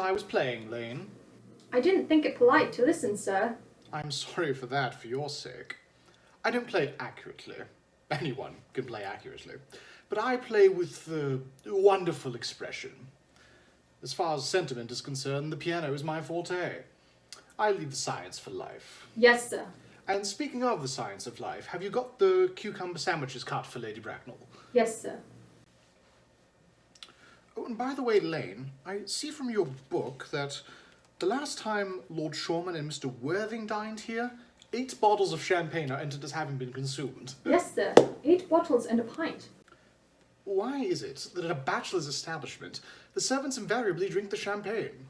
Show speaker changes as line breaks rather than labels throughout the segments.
I was playing, Lane.
I didn't think it polite to listen, sir.
I'm sorry for that, for your sake. I don't play it accurately. Anyone can play accurately. But I play with wonderful expression. As far as sentiment is concerned, the piano is my forte. I leave the science for life.
Yes, sir.
And speaking of the science of life, have you got the cucumber sandwiches cut for Lady Bracknell?
Yes, sir.
Oh, and by the way, Lane, I see from your book that the last time Lord Shorman and Mr. Worthing dined here, 8 bottles of champagne are entered as having been consumed.
Yes, sir. 8 bottles and a pint.
Why is it that at a bachelor's establishment, the servants invariably drink the champagne?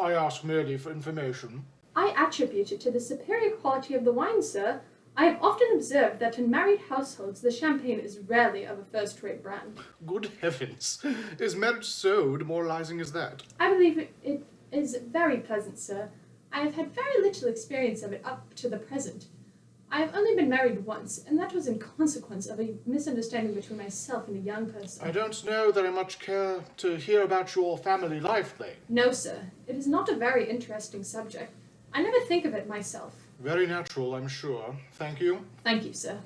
I ask merely for information.
I attribute it to the superior quality of the wine, sir. I have often observed that in married households the champagne is rarely of a first-rate brand.
Good heavens! Is marriage so demoralizing as that?
I believe it is very pleasant, sir. I have had very little experience of it up to the present. I have only been married once, and that was in consequence of a misunderstanding between myself and a young person.
I don't know that I much care to hear about your family life, Lane.
No, sir. It is not a very interesting subject. I never think of it myself.
Very natural, I'm sure. Thank you.
Thank you, sir.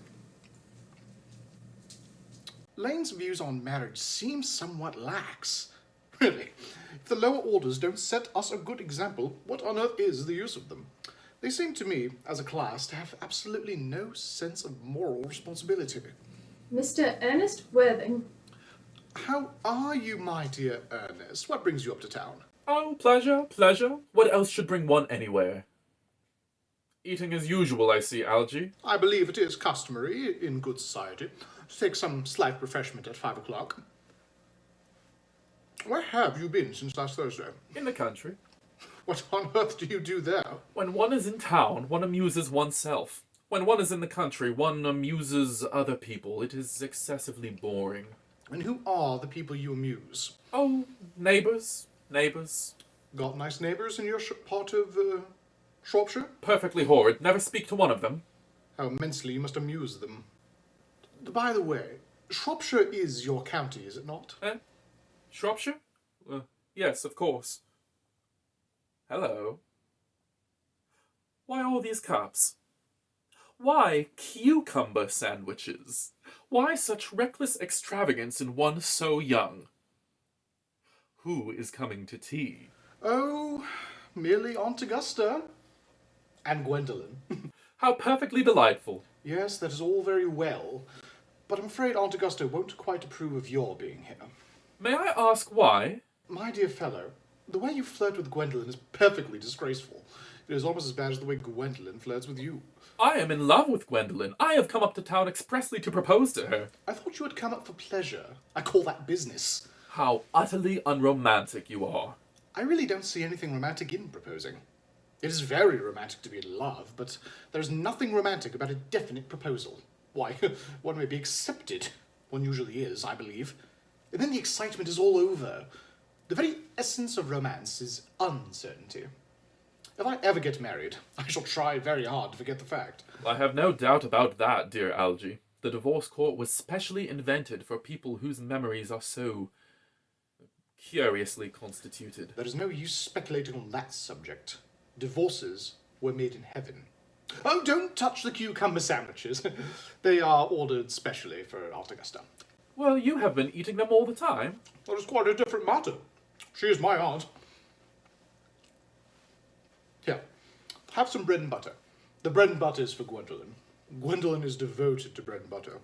Lane's views on marriage seem somewhat lax. Really, if the lower orders don't set us a good example, what on earth is the use of them? They seem to me, as a class, to have absolutely no sense of moral responsibility.
Mr. Ernest Worthing.
How are you, my dear Ernest? What brings you up to town?
Oh, pleasure, pleasure. What else should bring one anywhere? Eating as usual, I see, Algy.
I believe it is customary, in good society, to take some slight refreshment at 5 o'clock. Where have you been since last Thursday?
In the country.
What on earth do you do there?
When one is in town, one amuses oneself. When one is in the country, one amuses other people. It is excessively boring.
And who are the people you amuse?
Oh, neighbours.
Got nice neighbours in your part of Shropshire?
Perfectly horrid. Never speak to one of them.
How immensely you must amuse them. By the way, Shropshire is your county, is it not?
Shropshire? Yes, of course. Hello. Why all these cups? Why cucumber sandwiches? Why such reckless extravagance in one so young? Who is coming to tea?
Oh, merely Aunt Augusta. And Gwendolen.
How perfectly delightful.
Yes, that is all very well, but I'm afraid Aunt Augusta won't quite approve of your being here.
May I ask why?
My dear fellow, the way you flirt with Gwendolen is perfectly disgraceful. It is almost as bad as the way Gwendolen flirts with you.
I am in love with Gwendolen. I have come up to town expressly to propose to her.
I thought you had come up for pleasure. I call that business.
How utterly unromantic you are.
I really don't see anything romantic in proposing. It is very romantic to be in love, but there's nothing romantic about a definite proposal. Why, one may be accepted. One usually is, I believe. And then the excitement is all over. The very essence of romance is uncertainty. If I ever get married, I shall try very hard to forget the fact.
I have no doubt about that, dear Algy. The divorce court was specially invented for people whose memories are so curiously constituted.
There is no use speculating on that subject. Divorces were made in heaven. Oh, don't touch the cucumber sandwiches. They are ordered specially for Aunt Augusta.
Well, you have been eating them all the time.
That is quite a different matter. She is my aunt. Here, have some bread and butter. The bread and butter is for Gwendolen. Gwendolen is devoted to bread and butter.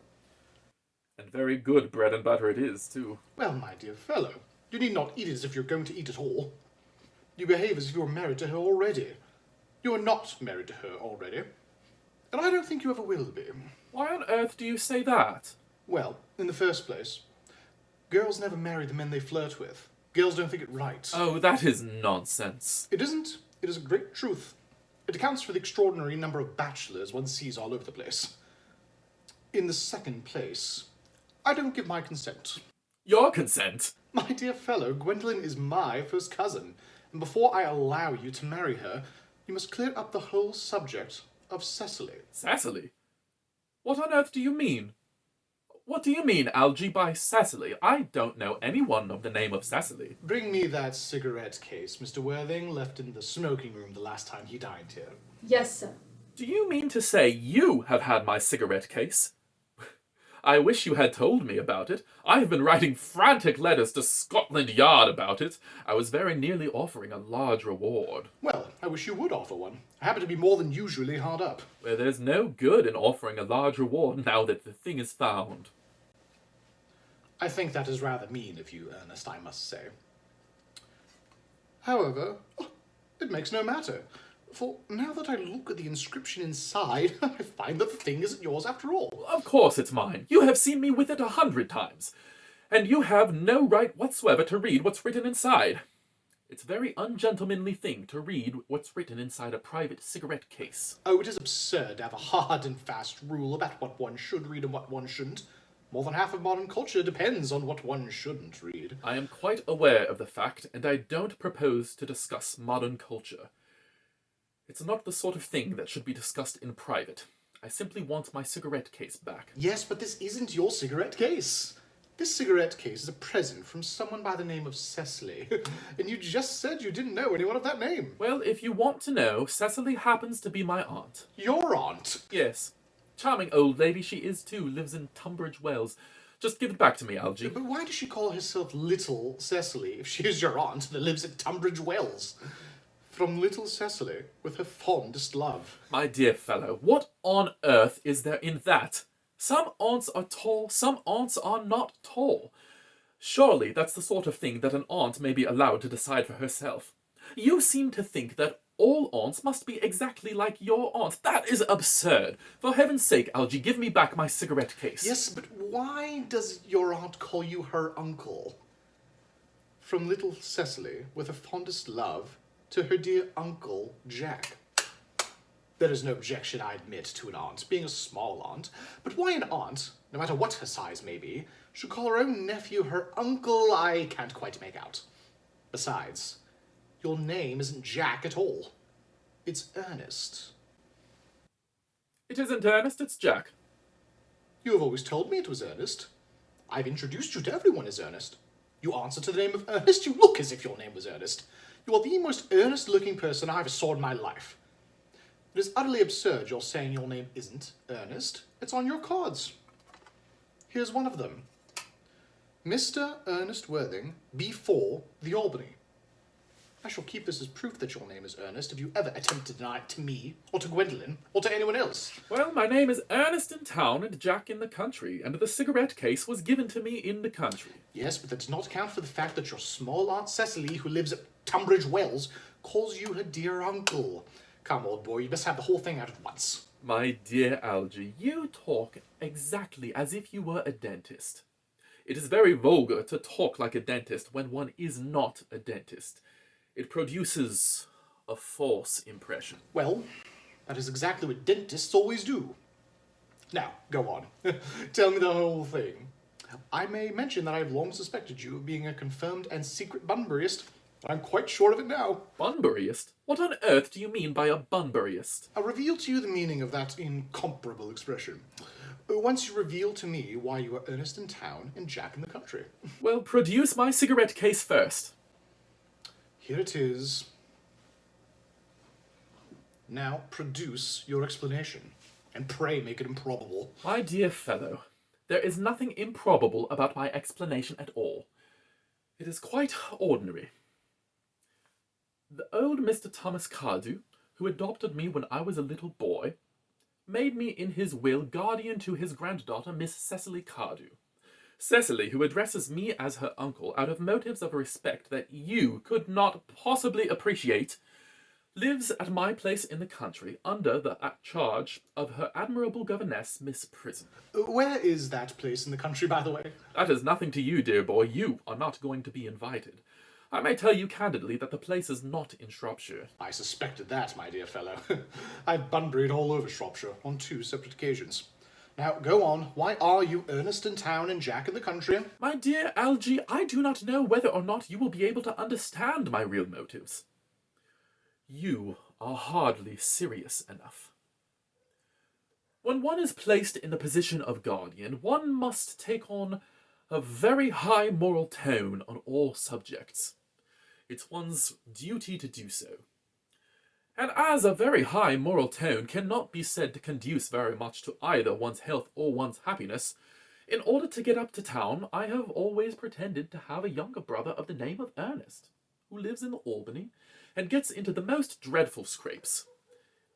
And very good bread and butter it is, too.
Well, my dear fellow, you need not eat it as if you're going to eat it all. You behave as if you were married to her already. You are not married to her already. And I don't think you ever will be.
Why on earth do you say that?
Well, in the first place, girls never marry the men they flirt with. Girls don't think it right.
Oh, that is nonsense.
It isn't. It is a great truth. It accounts for the extraordinary number of bachelors one sees all over the place. In the second place, I don't give my consent.
Your consent?
My dear fellow, Gwendolen is my first cousin, and before I allow you to marry her, you must clear up the whole subject of Cecily.
Cecily? What on earth do you mean? What do you mean, Algy, by Cecily? I don't know anyone of the name of Cecily.
Bring me that cigarette case Mr. Worthing left in the smoking room the last time he dined here.
Yes, sir.
Do you mean to say you have had my cigarette case? I wish you had told me about it. I have been writing frantic letters to Scotland Yard about it. I was very nearly offering a large reward.
Well, I wish you would offer one. I happen to be more than usually hard up.
Well, there's no good in offering a large reward now that the thing is found.
I think that is rather mean of you, Ernest, I must say. However, it makes no matter. For now that I look at the inscription inside, I find that the thing isn't yours after all.
Of course it's mine. You have seen me with it 100 times. And you have no right whatsoever to read what's written inside. It's a very ungentlemanly thing to read what's written inside a private cigarette case.
Oh, it is absurd to have a hard and fast rule about what one should read and what one shouldn't. More than half of modern culture depends on what one shouldn't read.
I am quite aware of the fact, and I don't propose to discuss modern culture. It's not the sort of thing that should be discussed in private. I simply want my cigarette case back.
Yes, but this isn't your cigarette case. This cigarette case is a present from someone by the name of Cecily, and you just said you didn't know anyone of that name.
Well, if you want to know, Cecily happens to be my aunt.
Your aunt?
Yes. Charming old lady she is too, lives in Tunbridge Wells. Just give it back to me, Algy.
But why does she call herself Little Cecily if she is your aunt that lives at Tunbridge Wells? From Little Cecily, with her fondest love.
My dear fellow, what on earth is there in that? Some aunts are tall, some aunts are not tall. Surely that's the sort of thing that an aunt may be allowed to decide for herself. You seem to think that all aunts must be exactly like your aunt. That is absurd. For heaven's sake, Algy, give me back my cigarette case.
Yes, but why does your aunt call you her uncle? From Little Cecily, with her fondest love, to her dear uncle, Jack. There is no objection, I admit, to an aunt being a small aunt, but why an aunt, no matter what her size may be, should call her own nephew her uncle, I can't quite make out. Besides, your name isn't Jack at all. It's Ernest.
It isn't Ernest, it's Jack.
You have always told me it was Ernest. I've introduced you to everyone as Ernest. You answer to the name of Ernest, you look as if your name was Ernest. You are the most earnest-looking person I ever saw in my life. It is utterly absurd you're saying your name isn't Ernest. It's on your cards. Here's one of them. Mr. Ernest Worthing, B4, The Albany. I shall keep this as proof that your name is Ernest if you ever attempt to deny it to me, or to Gwendolen, or to anyone else.
Well, my name is Ernest in town and Jack in the country, and the cigarette case was given to me in the country.
Yes, but that does not account for the fact that your small aunt Cecily, who lives at Tunbridge Wells, calls you her dear uncle. Come, old boy, you must have the whole thing out at once.
My dear Algy, you talk exactly as if you were a dentist. It is very vulgar to talk like a dentist when one is not a dentist. It produces a false impression.
Well, that is exactly what dentists always do. Now, go on. Tell me the whole thing. I may mention that I have long suspected you of being a confirmed and secret Bunburyist. I'm quite sure of it now.
Bunburyist? What on earth do you mean by a Bunburyist?
I'll reveal to you the meaning of that incomparable expression. Once you reveal to me why you are Ernest in town and Jack in the country.
Well, produce my cigarette case first.
Here it is. Now produce your explanation, and pray make it improbable.
My dear fellow, there is nothing improbable about my explanation at all. It is quite ordinary. The old Mr. Thomas Cardew, who adopted me when I was a little boy, made me in his will guardian to his granddaughter, Miss Cecily Cardew. Cecily, who addresses me as her uncle out of motives of respect that you could not possibly appreciate, lives at my place in the country under the charge of her admirable governess, Miss Prison.
Where is that place in the country, by the way?
That is nothing to you, dear boy. You are not going to be invited. I may tell you candidly that the place is not in Shropshire.
I suspected that, my dear fellow. I've Bunburyed all over Shropshire on 2 separate occasions. Now, go on. Why are you Ernest in town and Jack in the country?
My dear Algy, I do not know whether or not you will be able to understand my real motives. You are hardly serious enough. When one is placed in the position of guardian, one must take on a very high moral tone on all subjects. It's one's duty to do so. And as a very high moral tone cannot be said to conduce very much to either one's health or one's happiness, in order to get up to town, I have always pretended to have a younger brother of the name of Ernest, who lives in Albany, and gets into the most dreadful scrapes.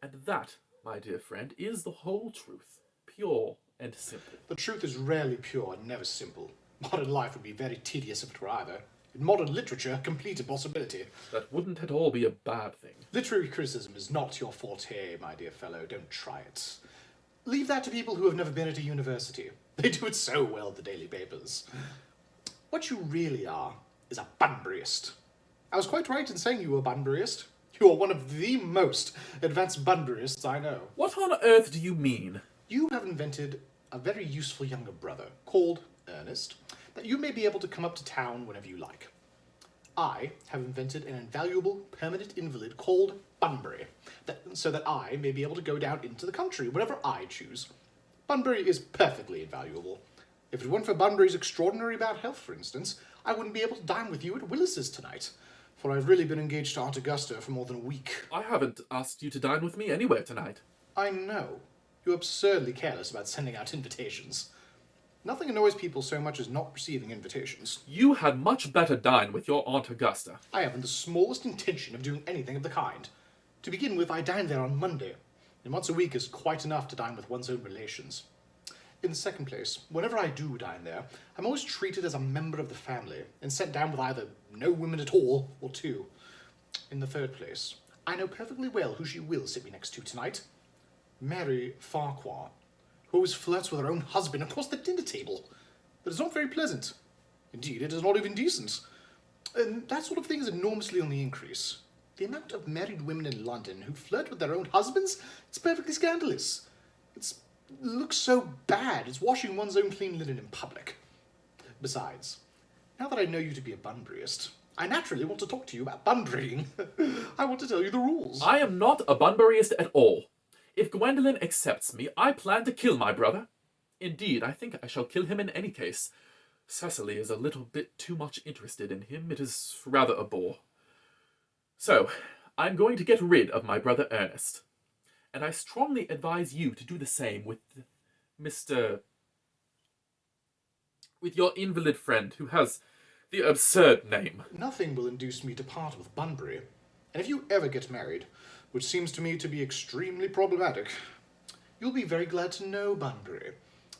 And that, my dear friend, is the whole truth, pure and simple.
The truth is rarely pure and never simple. Modern life would be very tedious if it were either. In modern literature, a complete impossibility.
That wouldn't at all be a bad thing.
Literary criticism is not your forte, my dear fellow. Don't try it. Leave that to people who have never been at a university. They do it so well in the daily papers. What you really are is a Bunburyist. I was quite right in saying you were a Bunburyist. You are one of the most advanced Bunburyists I know.
What on earth do you mean?
You have invented a very useful younger brother, called Ernest, that you may be able to come up to town whenever you like. I have invented an invaluable permanent invalid called Bunbury, so that I may be able to go down into the country whenever I choose. Bunbury is perfectly invaluable. If it weren't for Bunbury's extraordinary bad health, for instance, I wouldn't be able to dine with you at Willis's tonight, for I've really been engaged to Aunt Augusta for more than a week.
I haven't asked you to dine with me anywhere tonight.
I know. You're absurdly careless about sending out invitations. Nothing annoys people so much as not receiving invitations.
You had much better dine with your Aunt Augusta.
I haven't the smallest intention of doing anything of the kind. To begin with, I dine there on Monday, and once a week is quite enough to dine with one's own relations. In the second place, whenever I do dine there, I'm always treated as a member of the family, and sent down with either no women at all, or two. In the third place, I know perfectly well who she will sit me next to tonight. Mary Farquhar, who always flirts with her own husband across the dinner table. That is not very pleasant. Indeed, it is not even decent. And that sort of thing is enormously on the increase. The amount of married women in London who flirt with their own husbands, it's perfectly scandalous. It looks so bad, it's washing one's own clean linen in public. Besides, now that I know you to be a Bunburyist, I naturally want to talk to you about Bunburying. I want to tell you the rules.
I am not a Bunburyist at all. If Gwendolen accepts me, I plan to kill my brother. Indeed, I think I shall kill him in any case. Cecily is a little bit too much interested in him. It is rather a bore. So, I'm going to get rid of my brother Ernest. And I strongly advise you to do the same with with your invalid friend who has the absurd name.
Nothing will induce me to part with Bunbury. And if you ever get married, which seems to me to be extremely problematic, you'll be very glad to know Bunbury.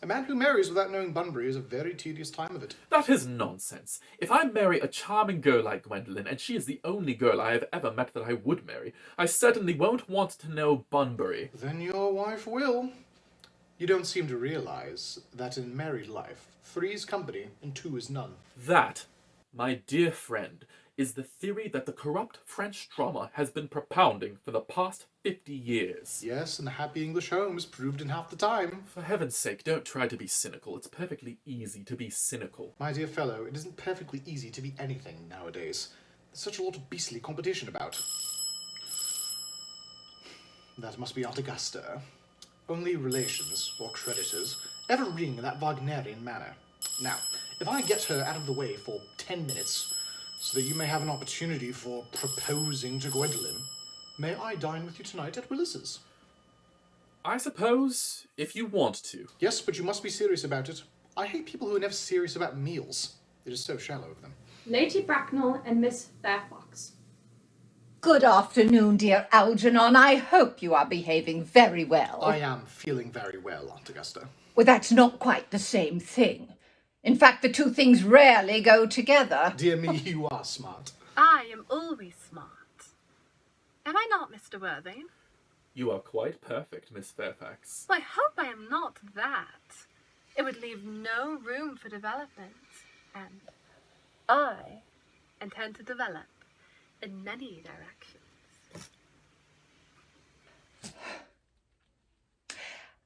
A man who marries without knowing Bunbury is a very tedious time of it.
That is nonsense. If I marry a charming girl like Gwendolen, and she is the only girl I have ever met that I would marry, I certainly won't want to know Bunbury.
Then your wife will. You don't seem to realize that in married life, 3 is company and 2 is none.
That, my dear friend, is the theory that the corrupt French drama has been propounding for the past 50 years.
Yes, and the happy English home is proved in half the time.
For heaven's sake, don't try to be cynical. It's perfectly easy to be cynical.
My dear fellow, it isn't perfectly easy to be anything nowadays. There's such a lot of beastly competition about. That must be Aunt Augusta. Only relations, or creditors, ever ring in that Wagnerian manner. Now, if I get her out of the way for 10 minutes, so that you may have an opportunity for proposing to Gwendolen, may I dine with you tonight at Willis's?
I suppose, if you want to.
Yes, but you must be serious about it. I hate people who are never serious about meals. It is so shallow of them.
Lady Bracknell and Miss Fairfax.
Good afternoon, dear Algernon. I hope you are behaving very well.
I am feeling very well, Aunt Augusta.
Well, that's not quite the same thing. In fact, the two things rarely go together.
Dear me, you are smart.
I am always smart. Am I not, Mr. Worthing?
You are quite perfect, Miss Fairfax.
Well, I hope I am not that. It would leave no room for development. And I intend to develop in many directions.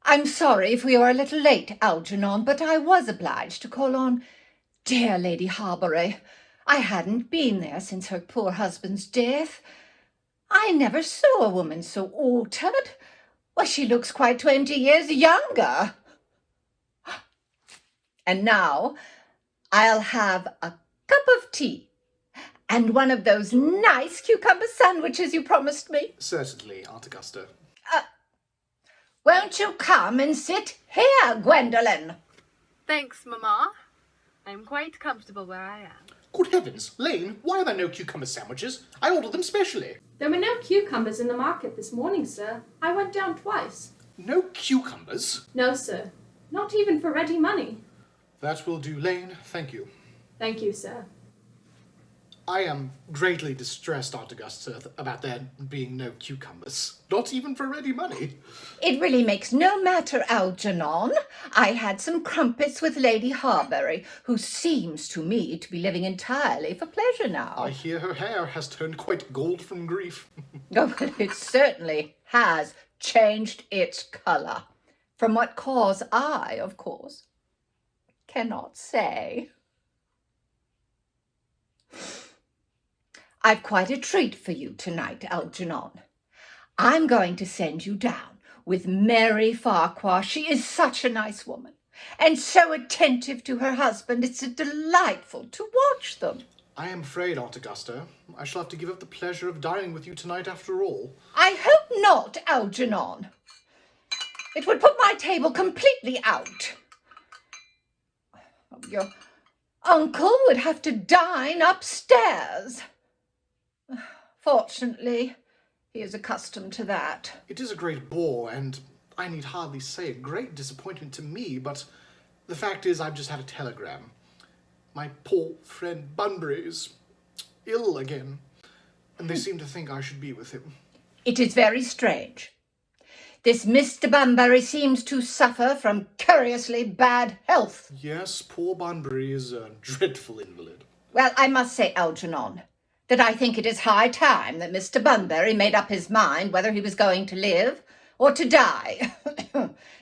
I'm sorry if we are a little late, Algernon, but I was obliged to call on dear Lady Harbury. I hadn't been there since her poor husband's death. I never saw a woman so altered. Well, she looks quite 20 years younger. And now I'll have a cup of tea and one of those nice cucumber sandwiches you promised me.
Certainly, Aunt Augusta.
Won't you come and sit here, Gwendolen?
Thanks, Mamma. I'm quite comfortable where I am.
Good heavens, Lane, why are there no cucumber sandwiches? I ordered them specially.
There were no cucumbers in the market this morning, sir. I went down twice.
No cucumbers?
No, sir. Not even for ready money.
That will do, Lane. Thank you.
Thank you, sir.
I am greatly distressed, Aunt Augusta, about there being no cucumbers. Not even for ready money.
It really makes no matter, Algernon. I had some crumpets with Lady Harbury, who seems to me to be living entirely for pleasure now.
I hear her hair has turned quite gold from grief.
Oh, well, it certainly has changed its colour. From what cause I, of course, cannot say. I've quite a treat for you tonight, Algernon. I'm going to send you down with Mary Farquhar. She is such a nice woman and so attentive to her husband. It's delightful to watch them.
I am afraid, Aunt Augusta, I shall have to give up the pleasure of dining with you tonight after all.
I hope not, Algernon. It would put my table completely out. Your uncle would have to dine upstairs. Fortunately, he is accustomed to that.
It is a great bore, and I need hardly say a great disappointment to me, but the fact is I've just had a telegram. My poor friend Bunbury is ill again, and they seem to think I should be with him.
It is very strange. This Mr. Bunbury seems to suffer from curiously bad health.
Yes, poor Bunbury is a dreadful invalid.
Well, I must say, Algernon, that I think it is high time that Mr. Bunbury made up his mind whether he was going to live or to die.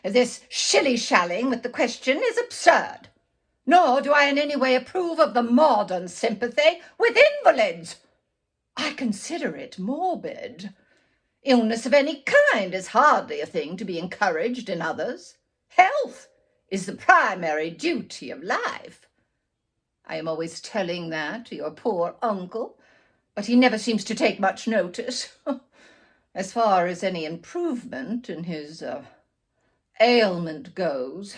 This shilly-shallying with the question is absurd. Nor do I in any way approve of the modern sympathy with invalids. I consider it morbid. Illness of any kind is hardly a thing to be encouraged in others. Health is the primary duty of life. I am always telling that to your poor uncle, but he never seems to take much notice. As far as any improvement in his ailment goes.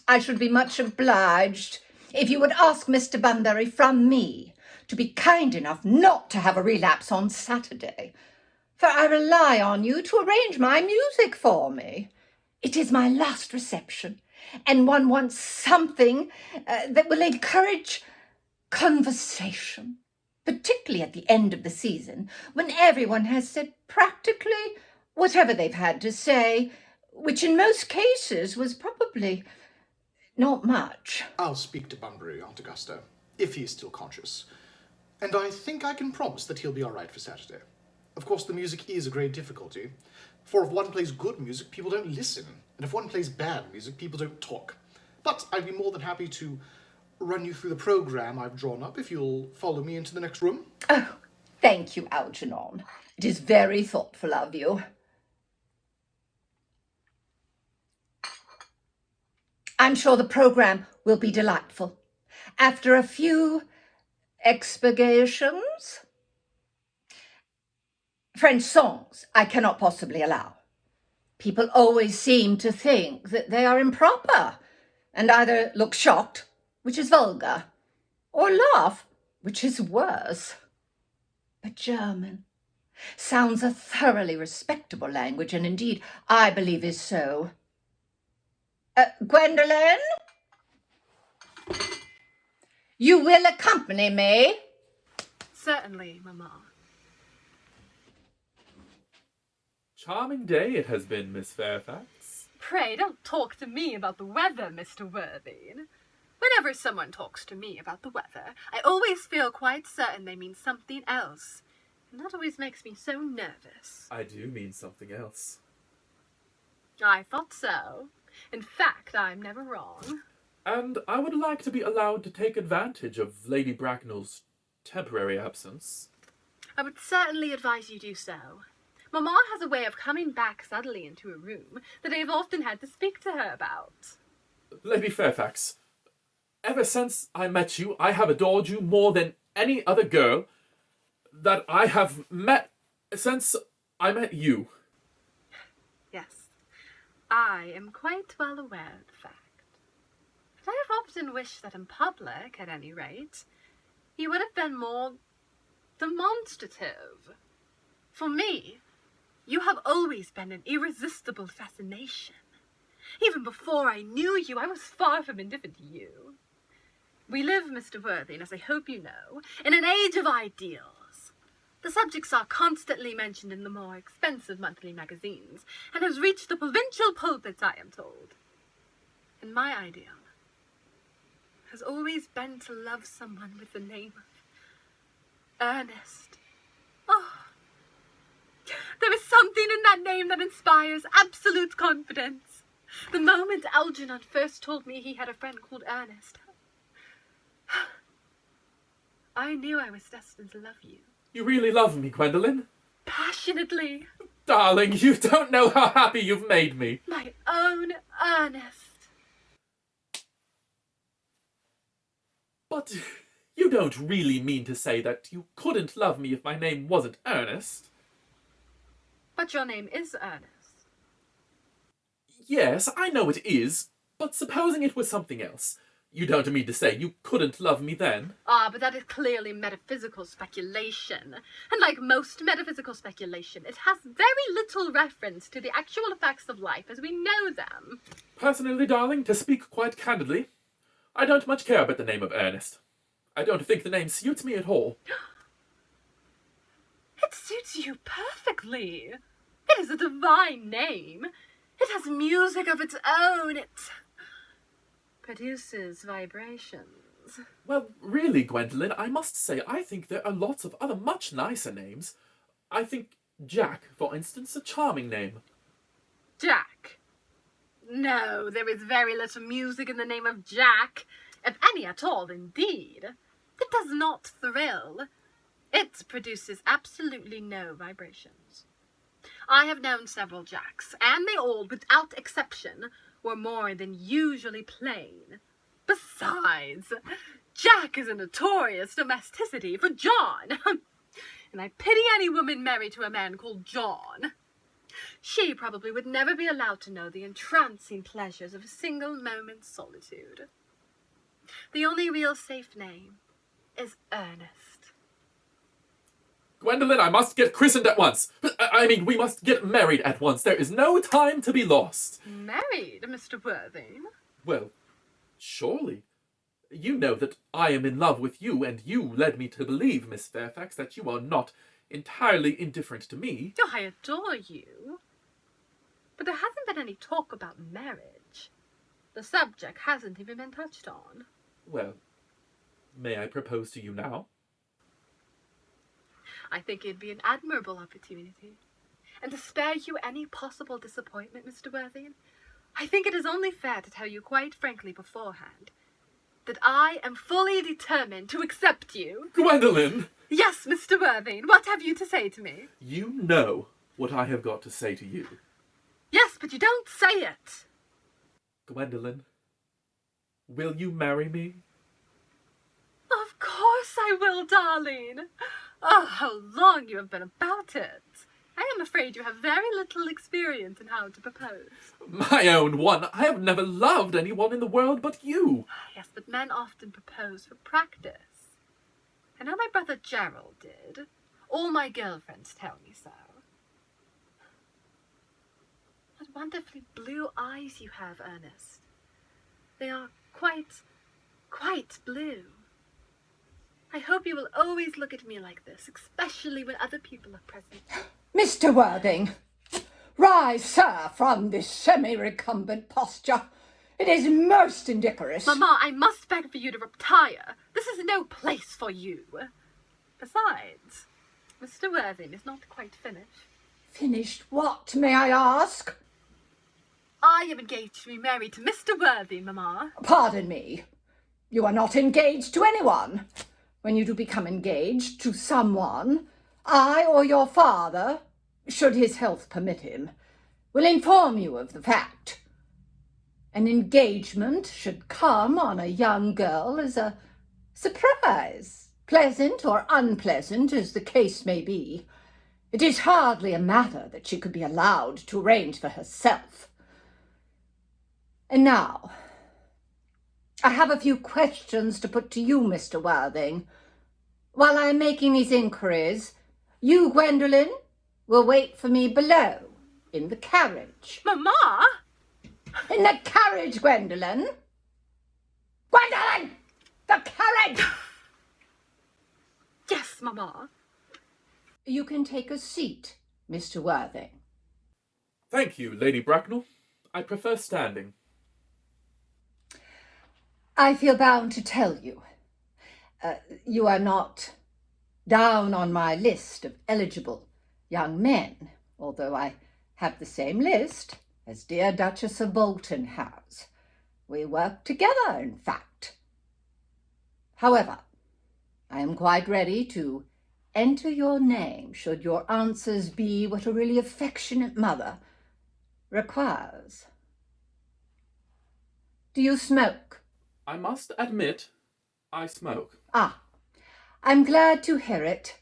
I should be much obliged if you would ask Mr. Bunbury from me to be kind enough not to have a relapse on Saturday, for I rely on you to arrange my music for me. It is my last reception, and one wants something that will encourage conversation, particularly at the end of the season, when everyone has said practically whatever they've had to say, which in most cases was probably not much.
I'll speak to Bunbury, Aunt Augusta, if he is still conscious. And I think I can promise that he'll be all right for Saturday. Of course, the music is a great difficulty, for if one plays good music, people don't listen, and if one plays bad music, people don't talk. But I'd be more than happy to run you through the program I've drawn up if you'll follow me into the next room.
Oh, thank you, Algernon. It is very thoughtful of you. I'm sure the program will be delightful. After a few expurgations, French songs I cannot possibly allow. People always seem to think that they are improper and either look shocked, which is vulgar, or laugh, which is worse. But German sounds a thoroughly respectable language, and indeed I believe is so. Gwendolen? You will accompany me?
Certainly, Mamma.
Charming day it has been, Miss Fairfax.
Pray don't talk to me about the weather, Mr. Worthing. Whenever someone talks to me about the weather, I always feel quite certain they mean something else. And that always makes me so nervous.
I do mean something else.
I thought so. In fact, I'm never wrong.
And I would like to be allowed to take advantage of Lady Bracknell's temporary absence.
I would certainly advise you do so. Mamma has a way of coming back suddenly into a room that I have often had to speak to her about.
Lady Fairfax, ever since I met you, I have adored you more than any other girl that I have met since I met you.
Yes, I am quite well aware of the fact. But I have often wished that in public, at any rate, you would have been more demonstrative. For me, you have always been an irresistible fascination. Even before I knew you, I was far from indifferent to you. We live, Mr. Worthing, as I hope you know, in an age of ideals. The subjects are constantly mentioned in the more expensive monthly magazines, and has reached the provincial pulpits, I am told. And my ideal has always been to love someone with the name of Ernest. Oh, there is something in that name that inspires absolute confidence. The moment Algernon first told me he had a friend called Ernest, I knew I was destined to love you.
You really love me, Gwendolen?
Passionately.
Darling, you don't know how happy you've made me.
My own Ernest.
But you don't really mean to say that you couldn't love me if my name wasn't Ernest?
But your name is Ernest.
Yes, I know it is, but supposing it was something else, you don't mean to say you couldn't love me then?
Ah, but that is clearly metaphysical speculation. And like most metaphysical speculation, it has very little reference to the actual facts of life as we know them.
Personally, darling, to speak quite candidly, I don't much care about the name of Ernest. I don't think the name suits me at all.
It suits you perfectly. It is a divine name. It has music of its own. It produces vibrations.
Well, really, Gwendolen, I must say I think there are lots of other much nicer names. I think Jack, for instance, a charming name.
Jack? No, there is very little music in the name of Jack, if any at all, indeed. It does not thrill. It produces absolutely no vibrations. I have known several Jacks, and they all, without exception, were more than usually plain. Besides, Jack is a notorious domesticity for John, and I pity any woman married to a man called John. She probably would never be allowed to know the entrancing pleasures of a single moment's solitude. The only real safe name is Ernest.
Gwendolen, I must get christened at once. I mean, we must get married at once. There is no time to be lost.
Married, Mr. Worthing?
Well, surely. You know that I am in love with you, and you led me to believe, Miss Fairfax, that you are not entirely indifferent to me.
Oh, I adore you. But there hasn't been any talk about marriage. The subject hasn't even been touched on.
Well, may I propose to you now?
I think it'd be an admirable opportunity. And to spare you any possible disappointment, Mr. Worthing, I think it is only fair to tell you quite frankly beforehand that I am fully determined to accept you.
Gwendolen!
Yes, Mr. Worthing, what have you to say to me?
You know what I have got to say to you.
Yes, but you don't say it.
Gwendolen, will you marry me?
Of course I will, darling. Oh, how long you have been about it. I am afraid you have very little experience in how to propose.
My own one, I have never loved anyone in the world but you.
Yes, but men often propose for practice. I know my brother Gerald did. All my girlfriends tell me so. What wonderfully blue eyes you have, Ernest. They are quite blue. I hope you will always look at me like this, especially when other people are present.
Mr. Worthing, rise, sir, from this semi-recumbent posture. It is most indecorous.
Mamma, I must beg for you to retire. This is no place for you. Besides, Mr. Worthing is not quite finished.
Finished what, may I ask?
I am engaged to be married to Mr. Worthing, Mamma.
Pardon me. You are not engaged to anyone. When you do become engaged to someone, I or your father, should his health permit him, will inform you of the fact. An engagement should come on a young girl as a surprise, pleasant or unpleasant as the case may be. It is hardly a matter that she could be allowed to arrange for herself. And now, I have a few questions to put to you, Mr. Worthing. While I am making these inquiries, you, Gwendolen, will wait for me below, in the carriage.
Mamma?
In the carriage, Gwendolen! Gwendolen! The carriage!
Yes, Mamma.
You can take a seat, Mr. Worthing.
Thank you, Lady Bracknell. I prefer standing.
I feel bound to tell you, you are not down on my list of eligible young men, although I have the same list as dear Duchess of Bolton has. We work together, in fact. However, I am quite ready to enter your name should your answers be what a really affectionate mother requires. Do you smoke?
I must admit, I smoke.
Ah, I'm glad to hear it.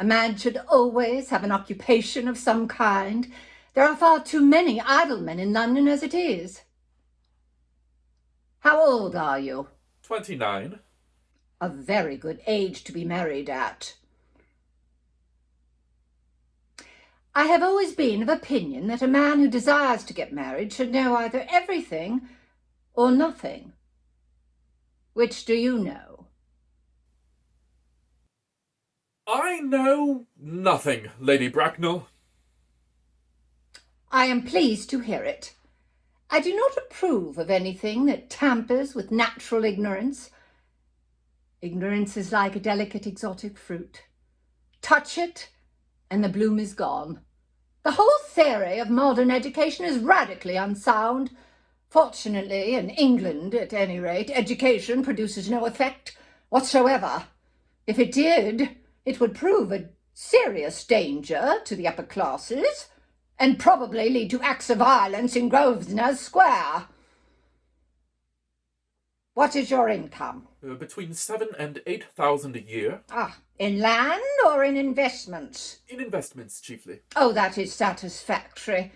A man should always have an occupation of some kind. There are far too many idle men in London as it is. How old are you?
29.
A very good age to be married at. I have always been of opinion that a man who desires to get married should know either everything or nothing. Which do you know?
I know nothing, Lady Bracknell.
I am pleased to hear it. I do not approve of anything that tampers with natural ignorance. Ignorance is like a delicate exotic fruit. Touch it, and the bloom is gone. The whole theory of modern education is radically unsound. Fortunately, in England, at any rate, education produces no effect whatsoever. If it did, it would prove a serious danger to the upper classes, and probably lead to acts of violence in Grosvenor Square. What is your income?
Between 7,000 and 8,000 a year.
Ah, in land or in investments?
In investments, chiefly.
Oh, that is satisfactory.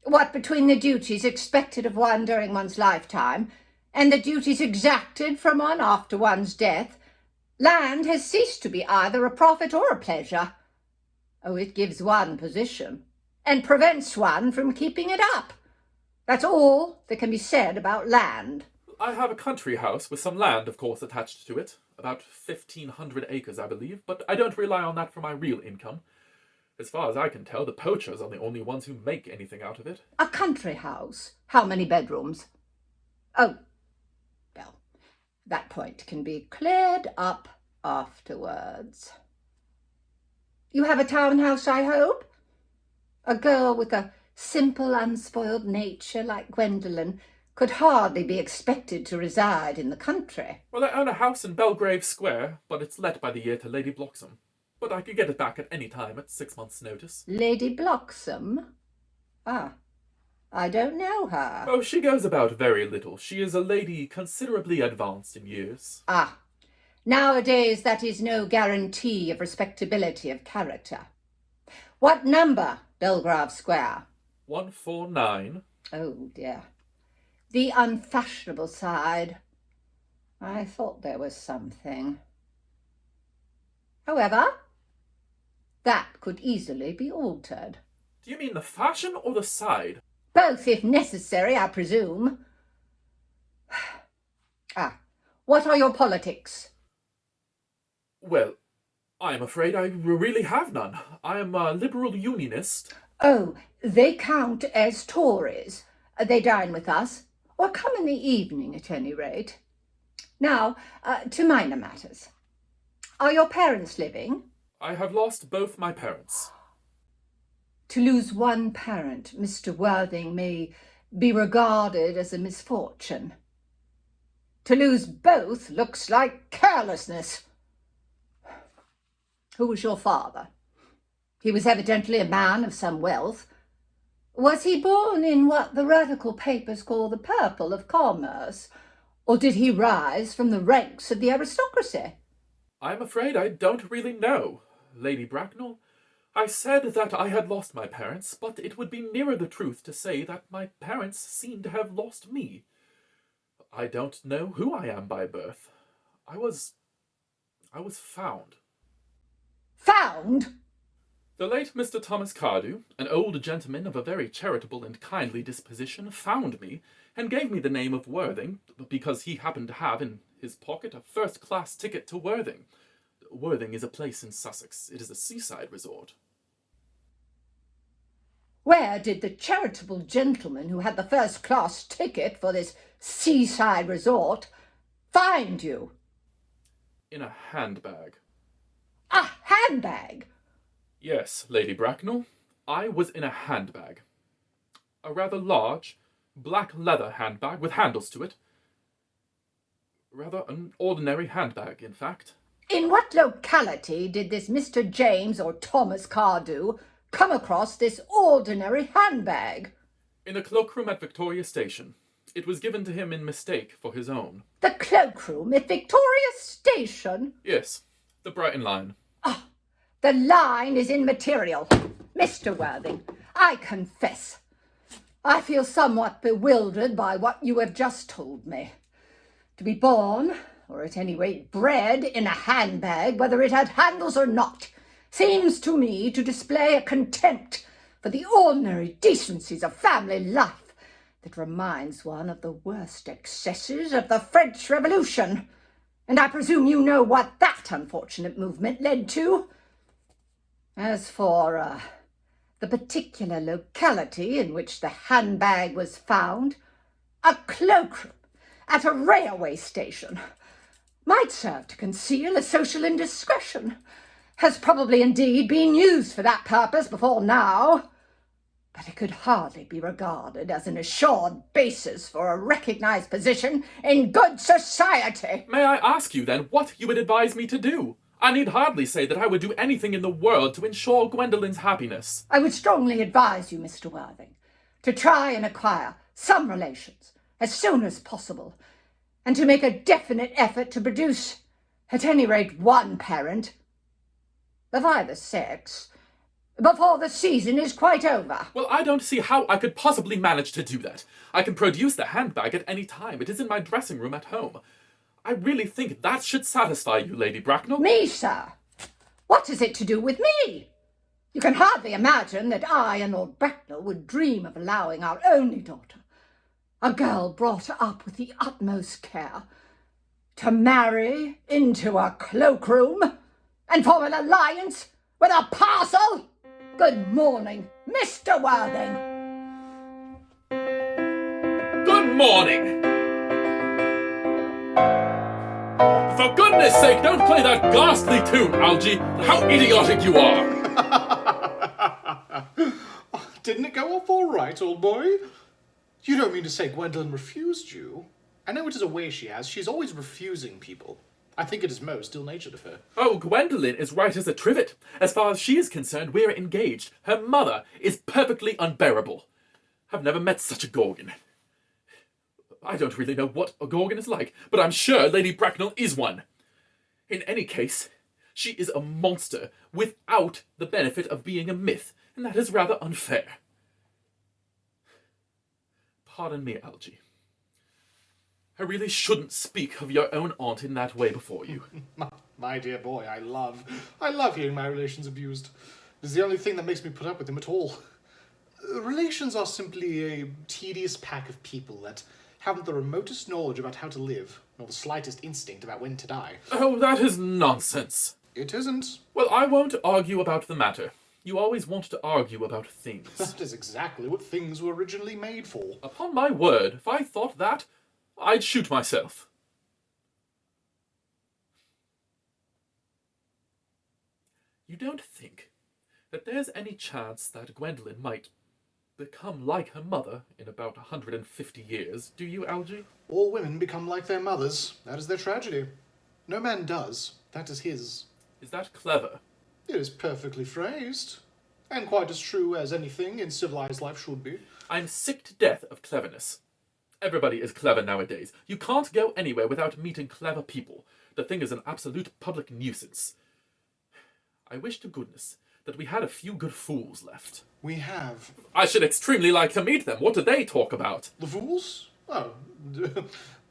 What between the duties expected of one during one's lifetime and the duties exacted from one after one's death, land has ceased to be either a profit or a pleasure. Oh, it gives one position and prevents one from keeping it up. That's all that can be said about land.
I have a country house with some land, of course, attached to it. About 1,500 acres, I believe, but I don't rely on that for my real income. As far as I can tell, the poachers are the only ones who make anything out of it.
A country house? How many bedrooms? Oh, well, that point can be cleared up afterwards. You have a townhouse, I hope? A girl with a simple, unspoiled nature like Gwendolen could hardly be expected to reside in the country.
Well, I own a house in Belgrave Square, but it's let by the year to Lady Bloxham. But I could get it back at any time at 6 months' notice.
Lady Bloxham? Ah, I don't know her.
Oh, she goes about very little. She is a lady considerably advanced in years.
Ah, nowadays that is no guarantee of respectability of character. What number, Belgrave Square?
149.
Oh, dear. The unfashionable side. I thought there was something. However, that could easily be altered.
Do you mean the fashion or the side?
Both, if necessary, I presume. What are your politics?
Well, I am afraid I really have none. I am a liberal unionist.
Oh, they count as Tories. They dine with us, or come in the evening at any rate. Now, to minor matters. Are your parents living?
I have lost both my parents.
To lose one parent, Mr. Worthing, may be regarded as a misfortune. To lose both looks like carelessness. Who was your father? He was evidently a man of some wealth. Was he born in what the radical papers call the purple of commerce, or did he rise from the ranks of the aristocracy?
I'm afraid I don't really know, Lady Bracknell. I said that I had lost my parents, but it would be nearer the truth to say that my parents seem to have lost me. I don't know who I am by birth. I was found.
Found?
The late Mr. Thomas Cardew, an old gentleman of a very charitable and kindly disposition, found me and gave me the name of Worthing because he happened to have in his pocket a first-class ticket to Worthing. Worthing is a place in Sussex. It is a seaside resort.
Where did the charitable gentleman who had the first-class ticket for this seaside resort find you?
In a handbag.
A handbag?
Yes, Lady Bracknell. I was in a handbag. A rather large, black leather handbag with handles to it. Rather an ordinary handbag, in fact.
In what locality did this Mr. James or Thomas Cardew come across this ordinary handbag?
In a cloakroom at Victoria Station. It was given to him in mistake for his own.
The cloakroom at Victoria Station?
Yes, the Brighton line.
Ah, the line is immaterial. Mr. Worthing, I confess, I feel somewhat bewildered by what you have just told me. To be born, or at any rate bred, in a handbag, whether it had handles or not, seems to me to display a contempt for the ordinary decencies of family life that reminds one of the worst excesses of the French Revolution. And I presume you know what that unfortunate movement led to. As for the particular locality in which the handbag was found, a cloakroom at a railway station might serve to conceal a social indiscretion. Has probably indeed been used for that purpose before now, but it could hardly be regarded as an assured basis for a recognized position in good society.
May I ask you, then, what you would advise me to do? I need hardly say that I would do anything in the world to ensure Gwendolyn's happiness.
I would strongly advise you, Mr. Worthing, to try and acquire some relations as soon as possible, and to make a definite effort to produce, at any rate, one parent of either sex before the season is quite over.
Well, I don't see how I could possibly manage to do that. I can produce the handbag at any time. It is in my dressing room at home. I really think that should satisfy you, Lady Bracknell.
Me, sir? What is it to do with me? You can hardly imagine that I and Lord Bracknell would dream of allowing our only daughter, a girl brought up with the utmost care, to marry into a cloakroom and form an alliance with a parcel? Good morning, Mr. Worthing.
Good morning! For goodness sake, don't play that ghastly tune, Algy! How idiotic you are!
Didn't it go off all right, old boy? You don't mean to say Gwendolyn refused you? I know it is a way she has. She's always refusing people. I think it is most ill-natured of her.
Oh, Gwendolyn is right as a trivet. As far as she is concerned, we're engaged. Her mother is perfectly unbearable. I've never met such a gorgon. I don't really know what a gorgon is like, but I'm sure Lady Bracknell is one. In any case, she is a monster without the benefit of being a myth, and that is rather unfair. Pardon me, Algy. I really shouldn't speak of your own aunt in that way before you.
My dear boy, I love hearing my relations abused. It is the only thing that makes me put up with them at all. Relations are simply a tedious pack of people that haven't the remotest knowledge about how to live, nor the slightest instinct about when to die.
Oh, that is nonsense.
It isn't.
Well, I won't argue about the matter. You always want to argue about things.
That is exactly what things were originally made for.
Upon my word, if I thought that, I'd shoot myself. You don't think that there's any chance that Gwendolyn might become like her mother in about 150 years, do you, Algy?
All women become like their mothers. That is their tragedy. No man does. That is his.
Is that clever?
It is perfectly phrased. And quite as true as anything in civilized life should be.
I'm sick to death of cleverness. Everybody is clever nowadays. You can't go anywhere without meeting clever people. The thing is an absolute public nuisance. I wish to goodness that we had a few good fools left.
We have.
I should extremely like to meet them. What do they talk about?
The fools? Oh,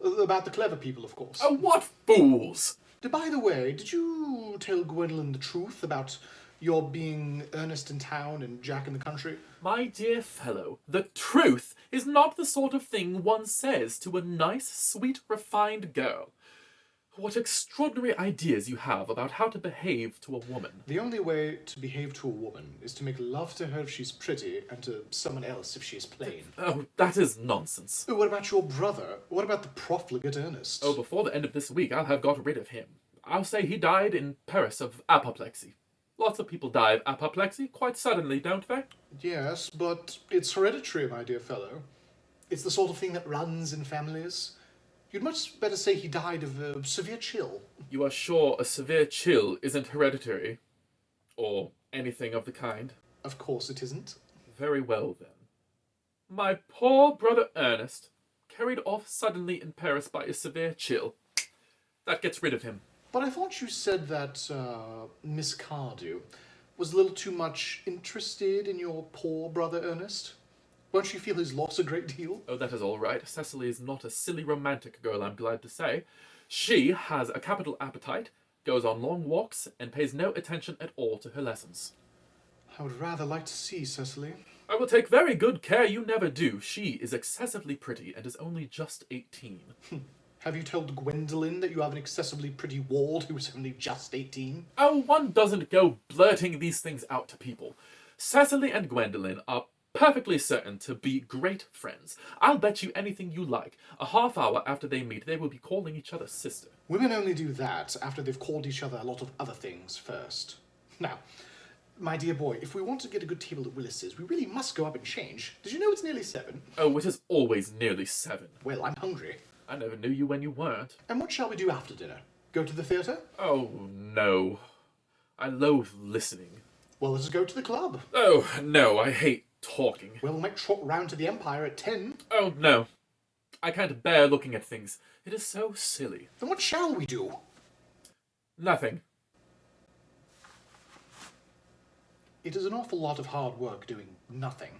about the clever people, of course.
Oh, what fools?
By the way, did you tell Gwendolyn the truth about your being Ernest in town and Jack in the country?
My dear fellow, the truth is not the sort of thing one says to a nice, sweet, refined girl. What extraordinary ideas you have about how to behave to a woman.
The only way to behave to a woman is to make love to her if she's pretty and to someone else if she's plain.
Oh, that is nonsense.
Oh, what about your brother? What about the profligate Ernest?
Oh, before the end of this week, I'll have got rid of him. I'll say he died in Paris of apoplexy. Lots of people die of apoplexy quite suddenly, don't they?
Yes, but it's hereditary, my dear fellow. It's the sort of thing that runs in families. You'd much better say he died of a severe chill.
You are sure a severe chill isn't hereditary? Or anything of the kind?
Of course it isn't.
Very well, then. My poor brother Ernest, carried off suddenly in Paris by a severe chill. That gets rid of him.
But I thought you said that Miss Cardew was a little too much interested in your poor brother Ernest. Won't you feel his loss a great deal?
Oh, that is all right. Cecily is not a silly romantic girl, I'm glad to say. She has a capital appetite, goes on long walks, and pays no attention at all to her lessons.
I would rather like to see Cecily.
I will take very good care you never do. She is excessively pretty and is only just 18.
Have you told Gwendolyn that you have an excessively pretty ward who is only just 18?
Oh, one doesn't go blurting these things out to people. Cecily and Gwendolyn are perfectly certain to be great friends. I'll bet you anything you like. A half hour after they meet, they will be calling each other sister.
Women only do that after they've called each other a lot of other things first. Now, my dear boy, if we want to get a good table at Willis's, we really must go up and change. Did you know it's nearly 7?
Oh, it is always nearly 7.
Well, I'm hungry.
I never knew you when you weren't.
And what shall we do after dinner? Go to the theatre?
Oh, no. I loathe listening.
Well, let us go to the club.
Oh, no, I hate talking.
Well, we might trot round to the Empire at 10.
Oh, no. I can't bear looking at things. It is so silly.
Then what shall we do?
Nothing.
It is an awful lot of hard work doing nothing.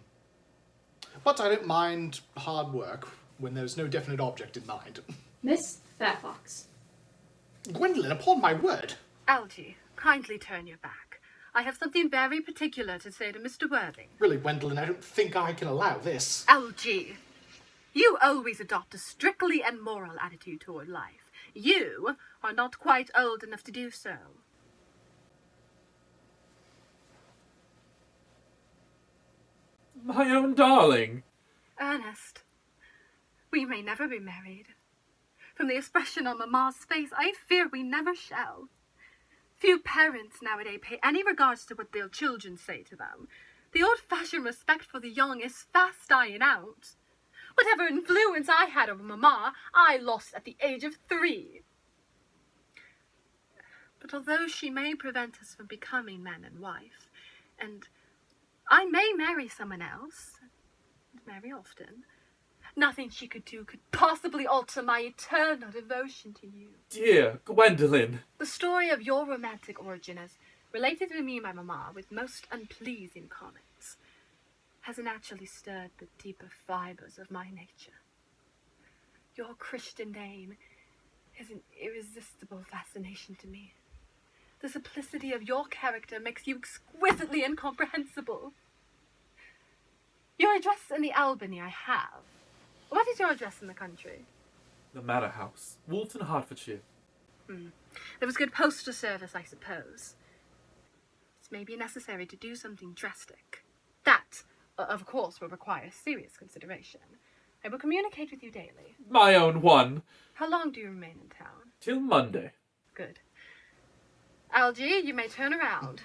But I don't mind hard work when there's no definite object in mind.
Miss Fairfax.
Gwendolyn, upon my word!
Algy, kindly turn your back. I have something very particular to say to Mr. Worthing.
Really, Gwendolyn, I don't think I can allow this.
Algy, you always adopt a strictly and moral attitude toward life. You are not quite old enough to do so.
My own darling.
Ernest, we may never be married. From the expression on Mamma's face, I fear we never shall. Few parents nowadays pay any regards to what their children say to them. The old-fashioned respect for the young is fast dying out. Whatever influence I had over Mamma, I lost at the age of 3. But although she may prevent us from becoming man and wife, and I may marry someone else, and marry often, nothing she could do could possibly alter my eternal devotion to you.
Dear Gwendolyn.
The story of your romantic origin, as related to me by Mamma with most unpleasing comments, has naturally stirred the deeper fibres of my nature. Your Christian name is an irresistible fascination to me. The simplicity of your character makes you exquisitely incomprehensible. Your address in the Albany I have. What is your address in the country?
The Manor House, Woolton, Hertfordshire.
There was good postal service, I suppose. It may be necessary to do something drastic. That, of course, will require serious consideration. I will communicate with you daily.
My own one.
How long do you remain in town?
Till Monday.
Good. Algy, you may turn around.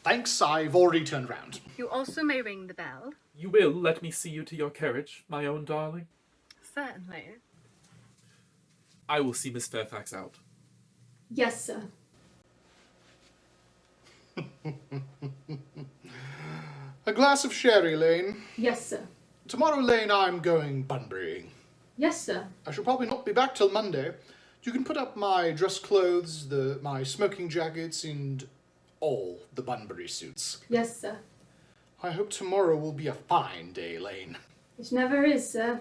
Thanks, I've already turned round.
You also may ring the bell.
You will let me see you to your carriage, my own darling?
Certainly.
I will see Miss Fairfax out.
Yes, sir.
A glass of sherry, Lane.
Yes, sir.
Tomorrow, Lane, I'm going bunburying.
Yes, sir.
I shall probably not be back till Monday. You can put up my dress clothes, my smoking jackets, and all the Bunbury suits.
Yes, sir.
I hope tomorrow will be a fine day, Lane.
It never is, sir.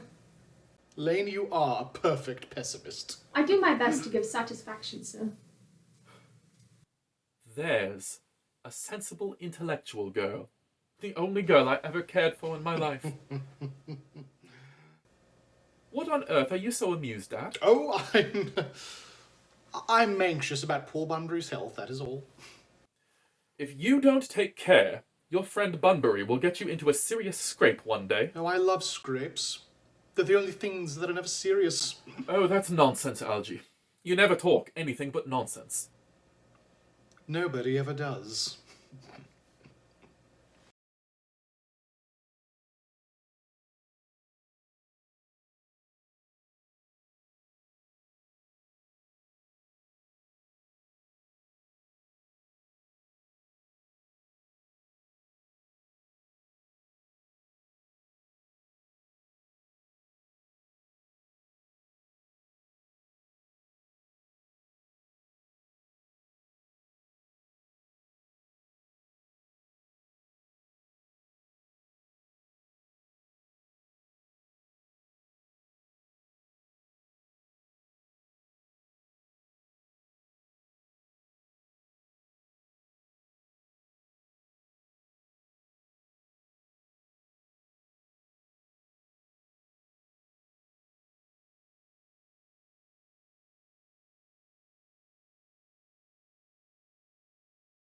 Lane, you are a perfect pessimist.
I do my best to give satisfaction, sir.
There's a sensible, intellectual girl. The only girl I ever cared for in my life. What on earth are you so amused at?
Oh, I'm anxious about poor Bunbury's health, that is all.
If you don't take care, your friend Bunbury will get you into a serious scrape one day.
Oh, I love scrapes. They're the only things that are never serious.
Oh, that's nonsense, Algie. You never talk anything but nonsense.
Nobody ever does.